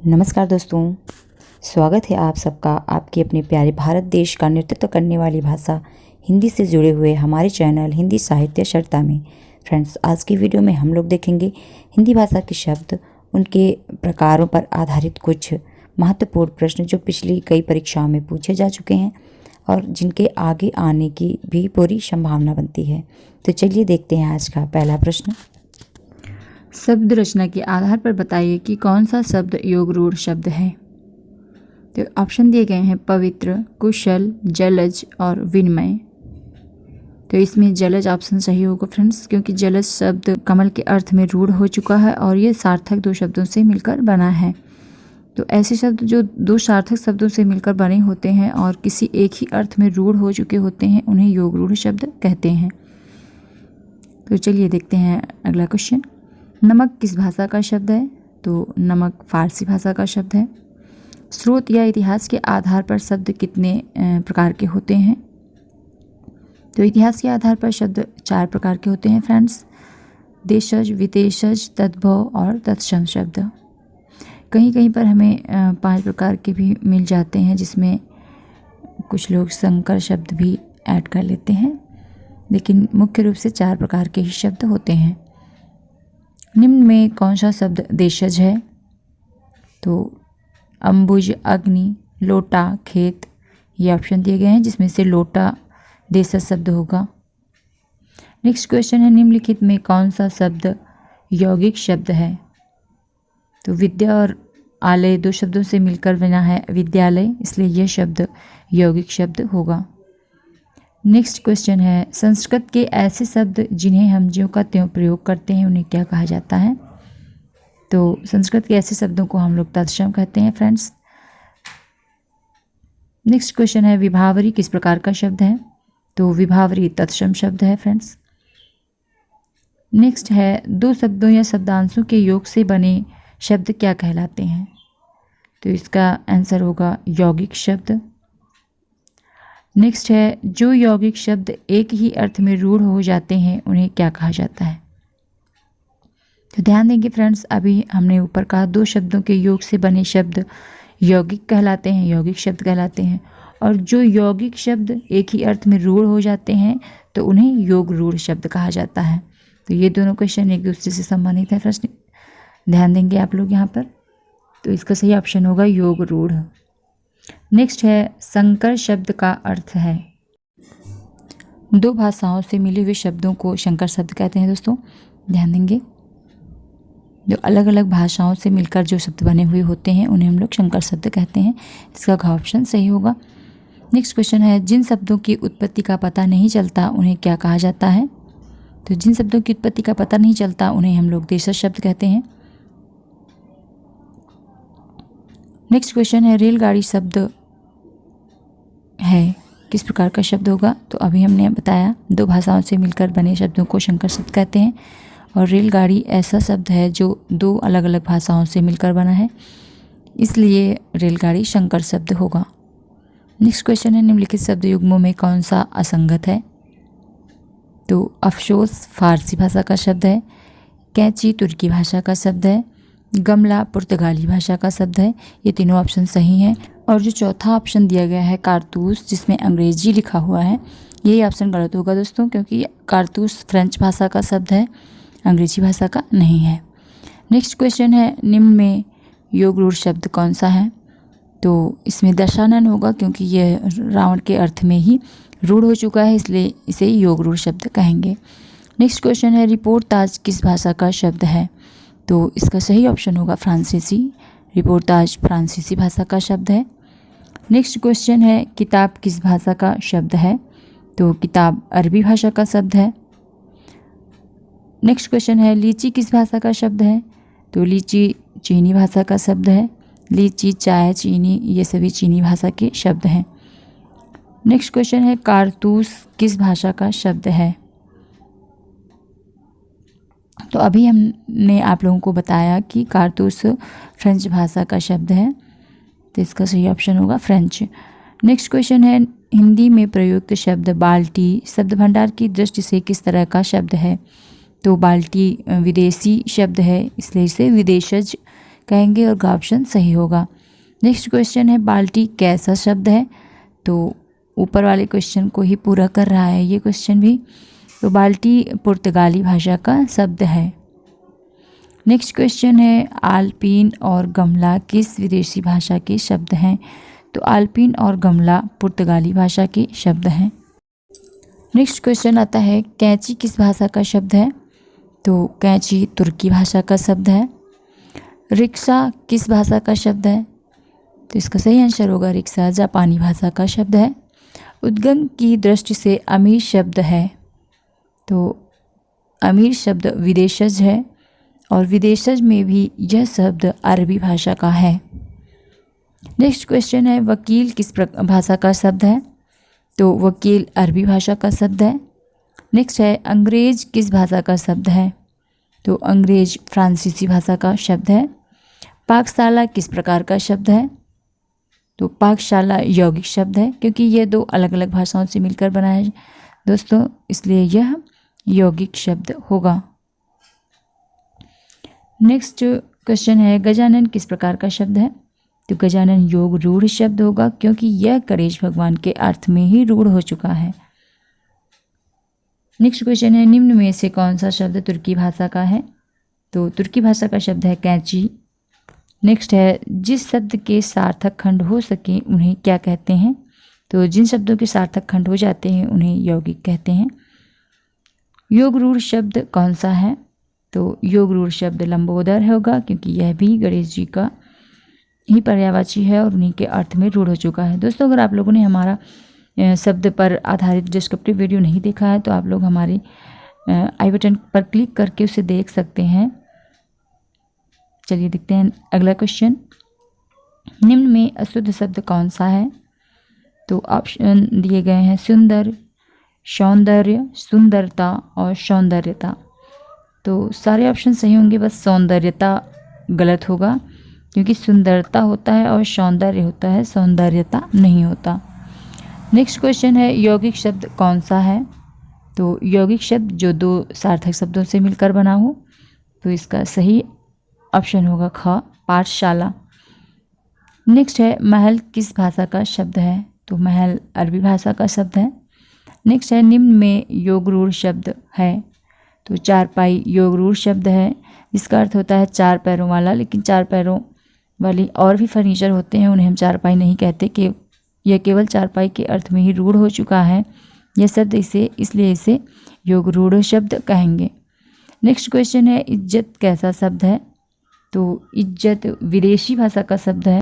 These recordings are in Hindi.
नमस्कार दोस्तों, स्वागत है आप सबका आपके अपने प्यारे भारत देश का नेतृत्व करने वाली भाषा हिंदी से जुड़े हुए हमारे चैनल हिंदी साहित्य चर्चा में। फ्रेंड्स, आज की वीडियो में हम लोग देखेंगे हिंदी भाषा के शब्द, उनके प्रकारों पर आधारित कुछ महत्वपूर्ण प्रश्न जो पिछली कई परीक्षाओं में पूछे जा चुके हैं और जिनके आगे आने की भी पूरी संभावना बनती है। तो चलिए देखते हैं आज का पहला प्रश्न। शब्द रचना के आधार पर बताइए कि कौन सा शब्द योग रूढ़ शब्द है। तो ऑप्शन दिए गए हैं पवित्र, कुशल, जलज और विनिमय। तो इसमें जलज ऑप्शन सही होगा फ्रेंड्स, क्योंकि जलज शब्द कमल के अर्थ में रूढ़ हो चुका है और ये सार्थक दो शब्दों से मिलकर बना है। तो ऐसे शब्द जो दो सार्थक शब्दों से मिलकर बने होते हैं और किसी एक ही अर्थ में रूढ़ हो चुके होते हैं उन्हें योग रूढ़ शब्द कहते हैं। तो चलिए देखते हैं अगला क्वेश्चन। नमक किस भाषा का शब्द है? तो नमक फारसी भाषा का शब्द है। स्रोत या इतिहास के आधार पर शब्द कितने प्रकार के होते हैं? तो इतिहास के आधार पर शब्द 4 प्रकार के होते हैं फ्रेंड्स। देशज, विदेशज, तद्भव और तत्सम शब्द। कहीं कहीं पर हमें 5 प्रकार के भी मिल जाते हैं, जिसमें कुछ लोग संकर शब्द भी ऐड कर लेते हैं, लेकिन मुख्य रूप से 4 प्रकार के ही शब्द होते हैं। निम्न में कौन सा शब्द देशज है? तो अंबुज, अग्नि, लोटा, खेत, ये ऑप्शन दिए गए हैं, जिसमें से लोटा देशज शब्द होगा। नेक्स्ट क्वेश्चन है, निम्नलिखित में कौन सा शब्द यौगिक शब्द है? तो विद्या और आलय 2 शब्दों से मिलकर बना है विद्यालय, इसलिए यह शब्द यौगिक शब्द होगा। नेक्स्ट क्वेश्चन है, संस्कृत के ऐसे शब्द जिन्हें हम ज्यों का त्यों प्रयोग करते हैं उन्हें क्या कहा जाता है? तो संस्कृत के ऐसे शब्दों को हम लोग तत्सम कहते हैं फ्रेंड्स। नेक्स्ट क्वेश्चन है, विभावरी किस प्रकार का शब्द है? तो विभावरी तत्सम शब्द है फ्रेंड्स। नेक्स्ट है, 2 शब्दों या शब्दांशों के योग से बने शब्द क्या कहलाते हैं? तो इसका आंसर होगा यौगिक शब्द। नेक्स्ट है, जो यौगिक शब्द एक ही अर्थ में रूढ़ हो जाते हैं उन्हें क्या कहा जाता है? तो ध्यान देंगे फ्रेंड्स, अभी हमने ऊपर कहा 2 शब्दों के योग से बने शब्द यौगिक कहलाते हैं, यौगिक शब्द कहलाते हैं, और जो यौगिक शब्द एक ही अर्थ में रूढ़ हो जाते हैं तो उन्हें योग रूढ़ शब्द कहा जाता है। तो ये दोनों क्वेश्चन एक दूसरे से संबंधित है फ्रेंड्स, ध्यान देंगे आप लोग यहाँ पर। तो इसका सही ऑप्शन होगा योग रूढ़। नेक्स्ट है, संकर शब्द का अर्थ है। 2 भाषाओं से मिले हुए शब्दों को संकर शब्द कहते हैं दोस्तों, ध्यान देंगे। जो अलग अलग भाषाओं से मिलकर जो शब्द बने हुए होते हैं उन्हें हम लोग संकर शब्द कहते हैं, इसका घ ऑप्शन सही होगा। नेक्स्ट क्वेश्चन है, जिन शब्दों की उत्पत्ति का पता नहीं चलता उन्हें क्या कहा जाता है? तो जिन शब्दों की उत्पत्ति का पता नहीं चलता उन्हें हम लोग देशज शब्द कहते हैं। नेक्स्ट क्वेश्चन है, रेलगाड़ी शब्द है किस प्रकार का शब्द होगा? तो अभी हमने बताया 2 भाषाओं से मिलकर बने शब्दों को संकर शब्द कहते हैं, और रेलगाड़ी ऐसा शब्द है जो 2 अलग अलग भाषाओं से मिलकर बना है, इसलिए रेलगाड़ी संकर शब्द होगा। नेक्स्ट क्वेश्चन है, निम्नलिखित शब्द युग्मों में कौन सा असंगत है? तो अफसोस फारसी भाषा का शब्द है, कैंची तुर्की भाषा का शब्द है, गमला पुर्तगाली भाषा का शब्द है। ये तीनों ऑप्शन सही हैं। और जो चौथा ऑप्शन दिया गया है कारतूस, जिसमें अंग्रेजी लिखा हुआ है, यही ऑप्शन गलत होगा दोस्तों, क्योंकि कारतूस फ्रेंच भाषा का शब्द है, अंग्रेजी भाषा का नहीं है। नेक्स्ट क्वेश्चन है, निम्न में योग रूढ़ शब्द कौन सा है? तो इसमें दशानन होगा, क्योंकि यह रावण के अर्थ में ही रूढ़ हो चुका है, इसलिए इसे योग रूढ़ शब्द कहेंगे। नेक्स्ट क्वेश्चन है, रिपोर्टाज किस भाषा का शब्द है? तो इसका सही ऑप्शन होगा फ्रांसीसी, रिपोर्टाज फ्रांसीसी भाषा का शब्द है। नेक्स्ट क्वेश्चन है, किताब किस भाषा का शब्द है? तो किताब अरबी भाषा का शब्द है। नेक्स्ट क्वेश्चन है, लीची किस भाषा का शब्द है? तो लीची चीनी भाषा का शब्द है। लीची, चाय, चीनी, ये सभी चीनी भाषा के शब्द हैं। नेक्स्ट क्वेश्चन है, कारतूस किस भाषा का शब्द है? तो अभी हमने आप लोगों को बताया कि कारतूस फ्रेंच भाषा का शब्द है, तो इसका सही ऑप्शन होगा फ्रेंच। नेक्स्ट क्वेश्चन है, हिंदी में प्रयुक्त शब्द बाल्टी शब्द भंडार की दृष्टि से किस तरह का शब्द है? तो बाल्टी विदेशी शब्द है, इसलिए इसे विदेशज कहेंगे और ग ऑप्शन सही होगा। नेक्स्ट क्वेश्चन है बाल्टी कैसा शब्द है? तो ऊपर वाले क्वेश्चन को ही पूरा कर रहा है ये क्वेश्चन भी। तो बाल्टी पुर्तगाली भाषा का शब्द है। नेक्स्ट क्वेश्चन है आल्पीन और गमला किस विदेशी भाषा के शब्द हैं? तो आल्पीन और गमला पुर्तगाली भाषा के शब्द हैं। नेक्स्ट क्वेश्चन आता है कैंची किस भाषा का शब्द है? तो कैंची तुर्की भाषा का शब्द है। रिक्शा किस भाषा का शब्द है? तो इसका सही आंसर होगा रिक्शा जापानी भाषा का शब्द है। उद्गम की दृष्टि से अमीर शब्द है? तो अमीर शब्द विदेशज है और विदेशज में भी यह शब्द अरबी भाषा का है। नेक्स्ट क्वेश्चन है वकील किस भाषा का शब्द है? तो वकील अरबी भाषा का शब्द है। नेक्स्ट है अंग्रेज किस भाषा का शब्द है? तो अंग्रेज फ्रांसीसी भाषा का शब्द है। पाकशाला किस प्रकार का शब्द है? तो पाकशाला यौगिक शब्द है क्योंकि ये दो अलग अलग भाषाओं से मिलकर बना है दोस्तों, इसलिए यह यौगिक शब्द होगा। नेक्स्ट क्वेश्चन है गजानन किस प्रकार का शब्द है? तो गजानन योग रूढ़ शब्द होगा क्योंकि यह गणेश भगवान के अर्थ में ही रूढ़ हो चुका है। नेक्स्ट क्वेश्चन है निम्न में से कौन सा शब्द तुर्की भाषा का है? तो तुर्की भाषा का शब्द है कैंची। नेक्स्ट है जिस शब्द के सार्थक खंड हो सके उन्हें क्या कहते हैं? तो जिन शब्दों के सार्थक खंड हो जाते हैं उन्हें यौगिक कहते हैं। योग रूढ़ शब्द कौन सा है? तो योग रूढ़ शब्द लंबोदर होगा क्योंकि यह भी गणेश जी का ही पर्यायवाची है और उन्हीं के अर्थ में रूढ़ हो चुका है। दोस्तों अगर आप लोगों ने हमारा शब्द पर आधारित डिस्क्रिप्टिव वीडियो नहीं देखा है तो आप लोग हमारे आई बटन पर क्लिक करके उसे देख सकते हैं। चलिए देखते हैं अगला क्वेश्चन। निम्न में अशुद्ध शब्द कौन सा है? तो ऑप्शन दिए गए हैं सुंदर, सौंदर्य, सुंदरता और सौंदर्यता। तो सारे ऑप्शन सही होंगे, बस सौंदर्यता गलत होगा क्योंकि सुंदरता होता है और सौंदर्य होता है, सौंदर्यता नहीं होता। नेक्स्ट क्वेश्चन है यौगिक शब्द कौन सा है? तो यौगिक शब्द जो दो सार्थक शब्दों से मिलकर बना हो। तो इसका सही ऑप्शन होगा ख पाठशाला। नेक्स्ट है महल किस भाषा का शब्द है? तो महल अरबी भाषा का शब्द है। नेक्स्ट है निम्न में योग रूढ़ शब्द है? तो चारपाई योग रूढ़ शब्द है जिसका अर्थ होता है चार पैरों वाला, लेकिन चार पैरों वाली और भी फर्नीचर होते हैं उन्हें हम चारपाई नहीं कहते कि यह केवल चारपाई के अर्थ में ही रूढ़ हो चुका है यह शब्द, इसलिए इसे योग रूढ़ शब्द कहेंगे। नेक्स्ट क्वेश्चन है इज्जत कैसा शब्द है? तो इज्जत विदेशी भाषा का शब्द है।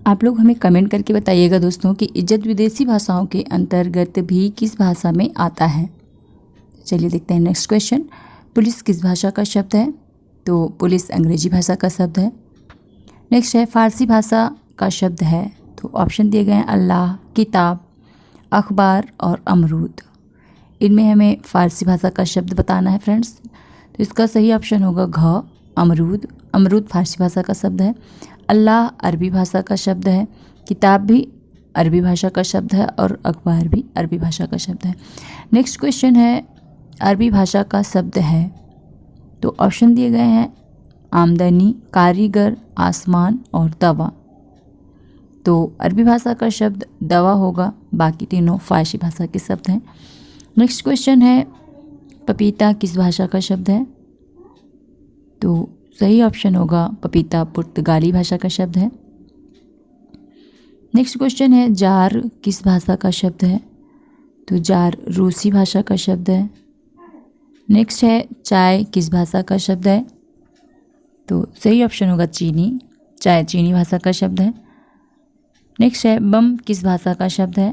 आप लोग हमें कमेंट करके बताइएगा दोस्तों कि इज्जत विदेशी भाषाओं के अंतर्गत भी किस भाषा में आता है। चलिए देखते हैं नेक्स्ट क्वेश्चन। पुलिस किस भाषा का शब्द है? तो पुलिस अंग्रेजी भाषा का शब्द है। नेक्स्ट है फारसी भाषा का शब्द है। तो ऑप्शन दिए गए हैं अल्लाह, किताब, अखबार और अमरूद। इनमें हमें फारसी भाषा का शब्द बताना है फ्रेंड्स। तो इसका सही ऑप्शन होगा घ अमरूद। अमरूद फारसी भाषा का शब्द है। अल्लाह अरबी भाषा का शब्द है। किताब भी अरबी भाषा का शब्द है और अखबार भी अरबी भाषा का शब्द है। नेक्स्ट क्वेश्चन है अरबी भाषा का शब्द है। तो ऑप्शन दिए गए हैं आमदनी, कारीगर, आसमान और दवा। तो अरबी भाषा का शब्द दवा होगा, बाकी तीनों फारसी भाषा के शब्द हैं। नेक्स्ट क्वेश्चन है पपीता किस भाषा का शब्द है? तो सही ऑप्शन होगा पपीता पुर्तगाली भाषा का शब्द है। नेक्स्ट क्वेश्चन है जार किस भाषा का शब्द है? तो जार रूसी भाषा का शब्द है। नेक्स्ट है चाय किस भाषा का शब्द है? तो सही ऑप्शन होगा चीनी, चाय चीनी भाषा का शब्द है। नेक्स्ट है बम किस भाषा का शब्द है?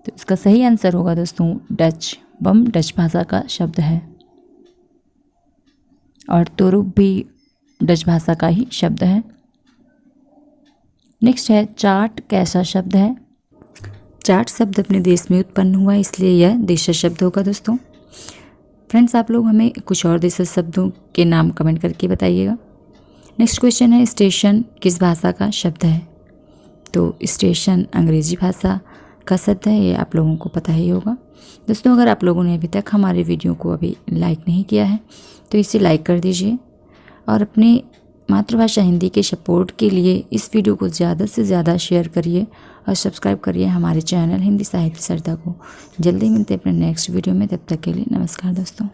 तो इसका सही आंसर होगा दोस्तों डच। बम डच भाषा का शब्द है और तुरुप भी डच भाषा का ही शब्द है। नेक्स्ट है चाट कैसा शब्द है? चाट शब्द अपने देश में उत्पन्न हुआ इसलिए यह देशज शब्द होगा दोस्तों। फ्रेंड्स आप लोग हमें कुछ और देशज शब्दों के नाम कमेंट करके बताइएगा। नेक्स्ट क्वेश्चन है स्टेशन किस भाषा का शब्द है? तो स्टेशन अंग्रेजी भाषा का शब्द है, ये आप लोगों को पता ही होगा। दोस्तों अगर आप लोगों ने अभी तक हमारे वीडियो को अभी लाइक नहीं किया है तो इसे लाइक कर दीजिए और अपने मातृभाषा हिंदी के सपोर्ट के लिए इस वीडियो को ज़्यादा से ज़्यादा शेयर करिए और सब्सक्राइब करिए हमारे चैनल हिंदी साहित्य सरदा को। जल्दी मिलते हैं अपने नेक्स्ट वीडियो में, तब तक के लिए नमस्कार दोस्तों।